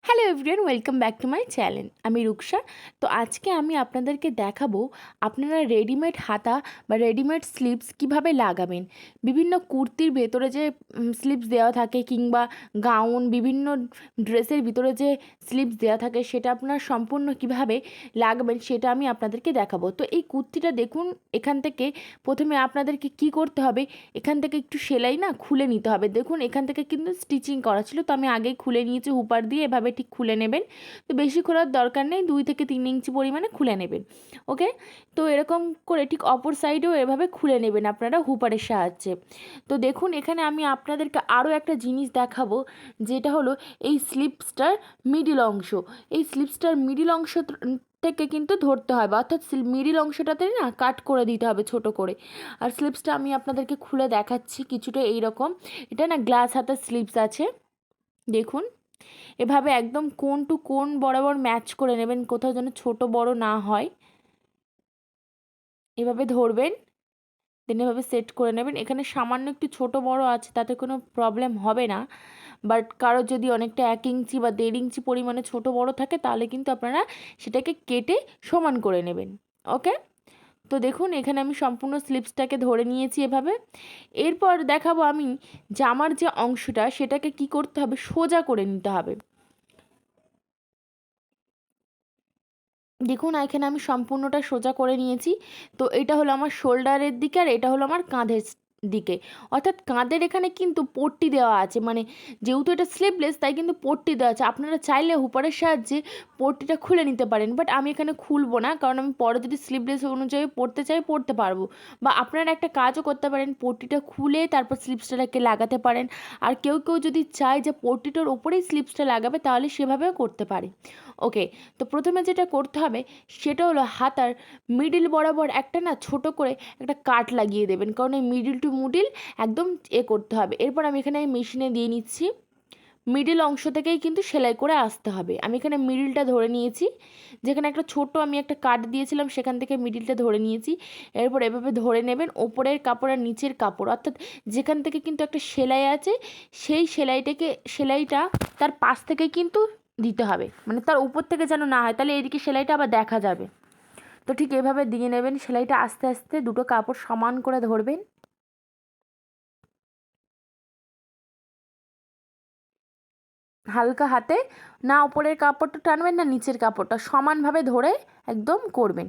Hello everyone, welcome back to my channel. আমি রুকসা। তো আজকে আমি আপনাদেরকে দেখাবো আপনারা রেডিমেড হাতা বা রেডিমেড স্লিভস কিভাবে লাগাবেন। বিভিন্ন কুর্তির ভেতরে যে স্লিভস দেওয়া থাকে কিংবা গাউন, বিভিন্ন ড্রেসের ভিতরে যে স্লিভস দেওয়া থাকে সেটা আপনারা সম্পূর্ণ কিভাবে লাগাবেন সেটা আমি আপনাদেরকে দেখাবো। তো এই কুর্তিটা দেখুন, এখান থেকে প্রথমে আপনাদেরকে কি করতে হবে, এখান থেকে একটু সেলাই খুলে নিতে হবে। দেখুন এখান থেকে কিন্তু স্টিচিং করা ছিল, তো আমি আগেই খুলে নিয়েছি হুপার দিয়ে। এভাবে ঠিক খুলে নেবেন। তো বেশি খোলার দরকার নেই, 2 থেকে 3 ইঞ্চি পরিমাণে খুলে নেবেন। ওকে, তো এরকম করে ঠিক অপর সাইডেও এভাবে খুলে নেবেন আপনারা হুপারের সাহায্যে। তো দেখুন এখানে আমি আপনাদেরকে আরও একটা জিনিস দেখাবো, যেটা হলো এই স্লিপসটার মিডিল অংশ। এই স্লিপসটার মিডিল অংশ থেকে কিন্তু ধরতে হবে, অর্থাৎ মিডিল অংশটাতে কাট করে দিতে হবে ছোট করে। আর স্লিপসটা আমি আপনাদেরকে খুলে দেখাচ্ছি, কিছুটা এইরকম। এটা গ্লাস হাতার স্লিপস আছে। দেখুন এভাবে একদম কোণ টু কোণ বরাবর ম্যাচ করে নেবেন, কোথাও যেন ছোট বড় না হয়। এভাবে ধরবেন, দেন এভাবে সেট করে নেবেন। এখানে সামান্য একটু ছোট বড় আছে, তাতে কোনো প্রবলেম হবে না। বাট কারো যদি অনেকটা 1 ইঞ্চি বা 1.5 ইঞ্চি পরিমাণে ছোট বড় থাকে, তাহলে কিন্তু আপনারা সেটাকে কেটে সমান করে নেবেন। ওকে, তো দেখুন এখানে আমি সম্পূর্ণ স্লিপসটাকে ধরে নিয়েছি এভাবে। এরপর দেখাবো আমি জামার যে অংশটা, সেটাকে কি করতে হবে, সোজা করে নিতে হবে। দেখুন এখানে আমি সম্পূর্ণটা সোজা করে নিয়েছি। তো এটা হলো আমার শোল্ডারের দিকে, আর এটা হলো আমার কাঁধের দিকে। অর্থাৎ কাঁধের এখানে কিন্তু পট্টি দেওয়া আছে, মানে যেহেতু এটা স্লিভলেস তাই কিন্তু পট্টি দেওয়া আছে। আপনারা চাইলে হুপারের সাহায্যে পট্টিটা খুলে নিতে পারেন, বাট আমি এখানে খুলবো না, কারণ আমি পরে যদি স্লিভলেস অনুযায়ী পরতে চাই পরতে পারবো। বা আপনারা একটা কাজও করতে পারেন, পট্টিটা খুলে তারপর স্লিভসটাকে লাগাতে পারেন। আর কেউ কেউ যদি চায় যে পট্টিটার ওপরেই স্লিভসটা লাগাবে, তাহলে সেভাবেও করতে পারে। ওকে, তো প্রথমে যেটা করতে হবে সেটা হলো হাতার মিডিল বরাবর একটা ছোট করে একটা কাট লাগিয়ে দেবেন, কারণ এই মিডিল টু মিডিল একদম করতে হবে। এরপর আমি এখানে মেশিনে দিয়ে নিচ্ছি। মিডিল অংশ থেকেই কিন্তু সেলাই করে আসতে হবে। আমি এখানে মিডিলটা ধরে নিয়েছি, যেখানে একটা ছোট আমি একটা কাট দিয়েছিলাম সেখান থেকে মিডিলটা ধরে নিয়েছি। এরপর এভাবে ধরে নেবেন ওপরের কাপড় আর নিচের কাপড়, অর্থাৎ যেখান থেকে কিন্তু একটা সেলাই আছে সেই সেলাইটা তার পাশ থেকে কিন্তু দিতে হবে, মানে তার উপর থেকে যেন না হয়, তাহলে এদিকে সেলাইটা আবার দেখা যাবে। তো ঠিক এভাবে দিয়ে নেবেন সেলাইটা, আস্তে আস্তে দুটো কাপড় সমান করে ধরবেন। হালকা হাতে, না উপরের কাপড়টা টানবেন না নিচের কাপড়টা, সমানভাবে ধরে একদম করবেন।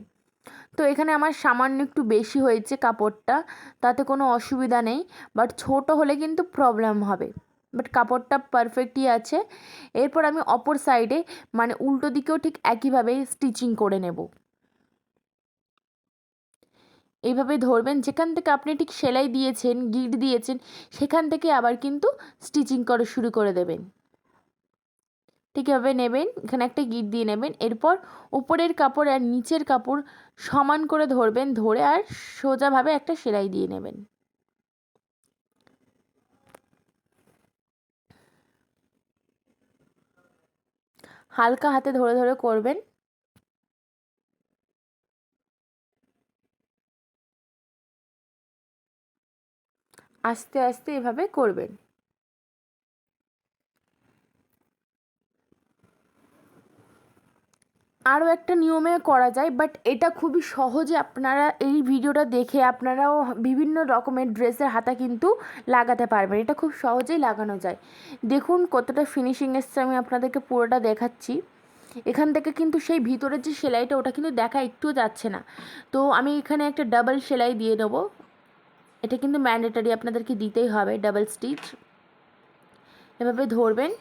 তো এখানে আমার সামান্য একটু বেশি হয়েছে কাপড়টা, তাতে কোনো অসুবিধা নেই। বাট ছোট হলে কিন্তু প্রবলেম হবে। বাট কাপড়টা পারফেক্টই আছে। এরপর আমি অপর সাইডে, মানে উল্টো দিকেও ঠিক একইভাবে স্টিচিং করে নেব। এইভাবে ধরবেন, যেখান থেকে আপনি ঠিক সেলাই দিয়েছেন, গিট দিয়েছেন, সেখান থেকে আবার কিন্তু স্টিচিং করা শুরু করে দেবেন। ঠিক এভাবে নেবেন, এখানে একটা গিট দিয়ে নেবেন। এরপর উপরের কাপড় আর নিচের কাপড় সমান করে ধরবেন, ধরে আর সোজাভাবে একটা সেলাই দিয়ে নেবেন। হালকা হাতে ধরে ধরে করবেন। আস্তে আস্তে এভাবে করবেন। আরও একটা নিয়মে করা যায়, বাট এটা খুবই সহজে আপনারা এই ভিডিওটা দেখে আপনারাও বিভিন্ন রকমের ড্রেসের হাতা কিন্তু লাগাতে পারবেন। এটা খুব সহজেই লাগানো যায়। দেখুন কতটা ফিনিশিং এসছে, আমি আপনাদেরকে পুরোটা দেখাচ্ছি। এখান থেকে কিন্তু সেই ভিতরের যে সেলাইটা ওটা কিন্তু দেখা একটুও যাচ্ছে না। তো আমি এখানে একটা ডাবল সেলাই দিয়ে নেবো। এটা কিন্তু ম্যান্ডেটরি, আপনাদেরকে দিতেই হবে ডাবল স্টিচ। এভাবে ধরবেন,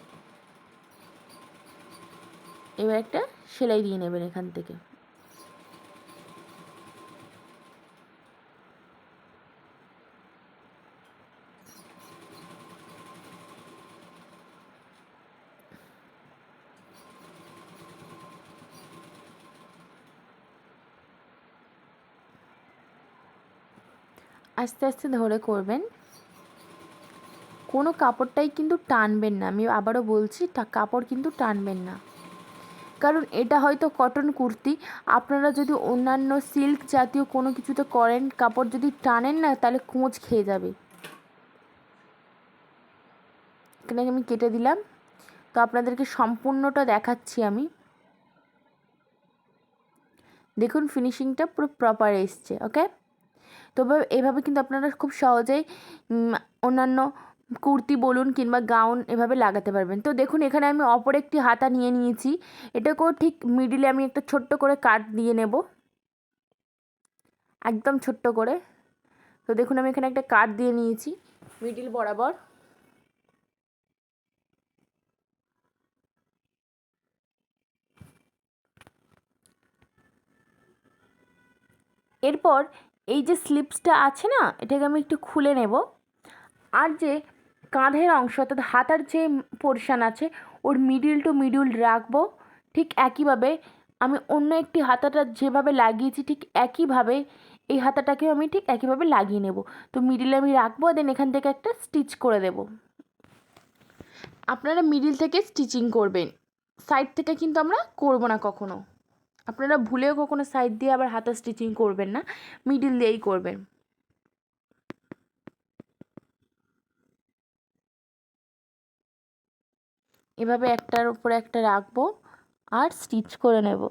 এবার একটা সেলাই দিয়ে নেবেন এখান থেকে। আস্তে আস্তে ধরে করবেন, কোনো কাপড়টাই কিন্তু টানবেন না। আমি আবারও বলছি, কাপড় কিন্তু টানবেন না, কারণ এটা হয়তো কটন কুর্তি। আপনারা যদি অন্যান্য সিল্ক জাতীয় কোনো কিছুতে করেন, কাপড় যদি টানেন না, তাহলে কোঁচ খেয়ে যাবে। এখানে আমি কেটে দিলাম। তো আপনাদেরকে সম্পূর্ণটা দেখাচ্ছি আমি। দেখুন ফিনিশিংটা পুরো প্রপার এসছে। ওকে, তো এভাবে কিন্তু আপনারা খুব সহজেই অন্যান্য কুর্তি বলুন কিংবা গাউন এভাবে লাগাতে পারবেন। তো দেখুন এখানে আমি অপর একটি হাতা নিয়ে নিয়েছি, এটাকেও ঠিক মিডিলে আমি একটা ছোট্ট করে কাট দিয়ে নেব, একদম ছোট্ট করে। তো দেখুন আমি এখানে একটা কাট দিয়ে নিয়েছি মিডিল বরাবর। এরপর এই যে স্লিপসটা আছে না, এটাকে আমি একটু খুলে নেব, আর যে কাঁধের অংশ অর্থাৎ হাতার যে পোর্শান আছে ওর মিডিল টু মিডিল রাখবো। ঠিক একইভাবে আমি অন্য একটি হাতাটা যেভাবে লাগিয়েছি ঠিক একইভাবে এই হাতাটাকেও আমি ঠিক একইভাবে লাগিয়ে নেব। তো মিডিলে আমি রাখবো, দেন এখান থেকে একটা স্টিচ করে দেব। আপনারা মিডিল থেকে স্টিচিং করবেন, সাইড থেকে কিন্তু আমরা করব না কখনো। আপনারা ভুলেও কখনো সাইড দিয়ে আবার হাতা স্টিচিং করবেন না, মিডিল দিয়েই করবেন। এভাবে একটার উপরে একটা রাখবো আর স্টিচ করে নেব।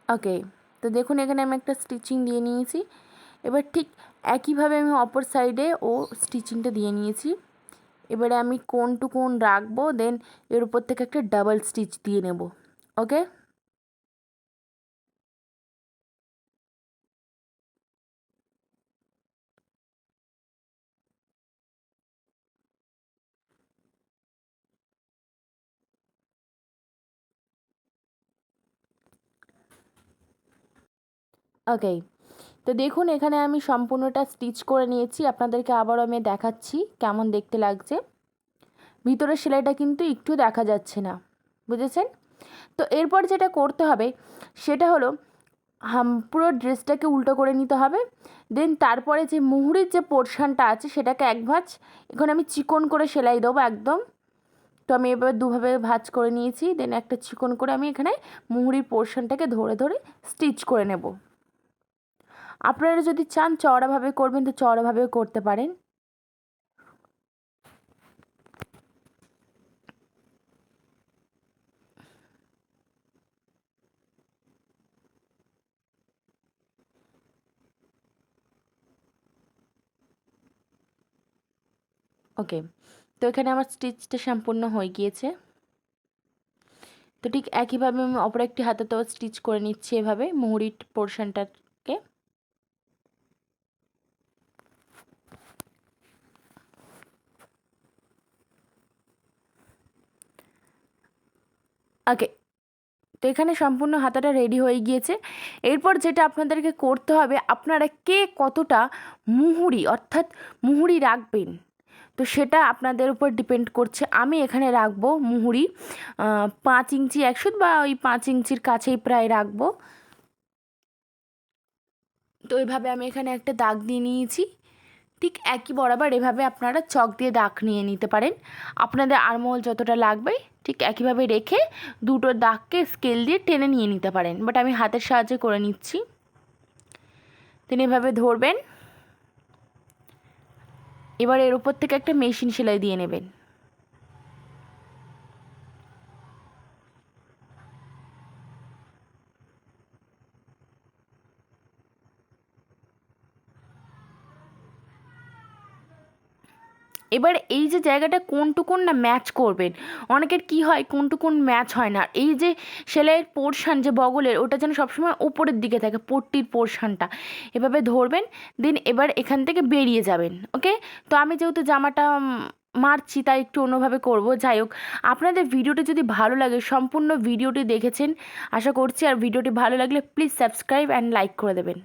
ওকে, তো দেখুন এখানে আমি একটা স্টিচিং দিয়ে নিয়েছি। এবার ঠিক একইভাবে আমি অপর সাইডে ও স্টিচিংটা দিয়ে নিয়েছি। এবারে আমি কোণ টু কোণ রাখবো, দেন এর উপর থেকে একটা ডাবল স্টিচ দিয়ে নেব। ওকে, ওকে, তো দেখুন এখানে আমি সম্পূর্ণটা স্টিচ করে নিয়েছি। আপনাদেরকে আবারও আমি দেখাচ্ছি কেমন দেখতে লাগছে। ভিতরের সেলাইটা কিন্তু একটু দেখা যাচ্ছে না, বুঝেছেন? তো এরপর যেটা করতে হবে সেটা হলো পুরো ড্রেসটাকে উল্টো করে নিতে হবে। দেন তারপরে যে মুহুরির যে পোর্শানটা আছে সেটাকে এক ভাঁজ এখন আমি চিকন করে সেলাই দেবো একদম। তো আমি এবার দুভাবে ভাঁজ করে নিয়েছি, দেন একটা চিকন করে আমি এখানে মুহুরির পোর্শানটাকে ধরে ধরে স্টিচ করে নেব। আপনারা যদি চান চওড়াভাবে করবেন তো চওড়াভাবেও করতে পারেন। ওকে, তো এখানে আমার স্টিচটা সম্পূর্ণ হয়ে গিয়েছে। তো ঠিক একইভাবে আমি অপর একটি হাতেতেও স্টিচ করে নিচ্ছি এভাবে মুহুরির পোর্শনটাকে। ওকে, তো এখানে সম্পূর্ণ হাতাটা রেডি হয়ে গিয়েছে। এরপর যেটা আপনাদেরকে করতে হবে, আপনারা কে কতটা মুহুরি অর্থাৎ মুহুরি রাখবেন তো সেটা আপনাদের উপর ডিপেন্ড করছে। আমি এখানে রাখবো মুহুরি 5 ইঞ্চি 100 বা ওই 5 ইঞ্চির কাছেই প্রায় রাখবো। তো এভাবে আমি এখানে একটা দাগ দিয়ে নিয়েছি। ঠিক একই বরাবর এভাবে আপনারা চক দিয়ে দাগ নিয়ে নিতে পারেন। আপনাদের আরমহল যতটা লাগবে ঠিক একইভাবে রেখে দুটো দাগকে স্কেল দিয়ে টেনে নিয়ে নিতে পারেন, বাট আমি হাতের সাহায্যে করে নিচ্ছি। তিনি এভাবে ধরবেন, এবার এর উপর থেকে একটা মেশিন সেলাই দিয়ে নেবেন। এবার এই যে জায়গাটা কোণ টু কোণ না ম্যাচ করবেন, অনেকের কি হয় কোণ টু কোণ ম্যাচ হয় না। এই যে সেলাইয়ের পোর্শান যে বগলের ওটা যেন সবসময় উপরের দিকে থাকে, পট্টির পোর্শানটা এভাবে ধরবেন, দেন এবার এখান থেকে বেরিয়ে যাবেন। ওকে, তো আমি যেহেতু জামাটা মারছি তাই একটু অন্যভাবে করব। যাই হোক, আপনাদের ভিডিওটি যদি ভালো লাগে সম্পূর্ণ ভিডিওটি দেখেছেন আশা করছি, আর ভিডিওটি ভালো লাগলে প্লিজ সাবস্ক্রাইব অ্যান্ড লাইক করে দেবেন।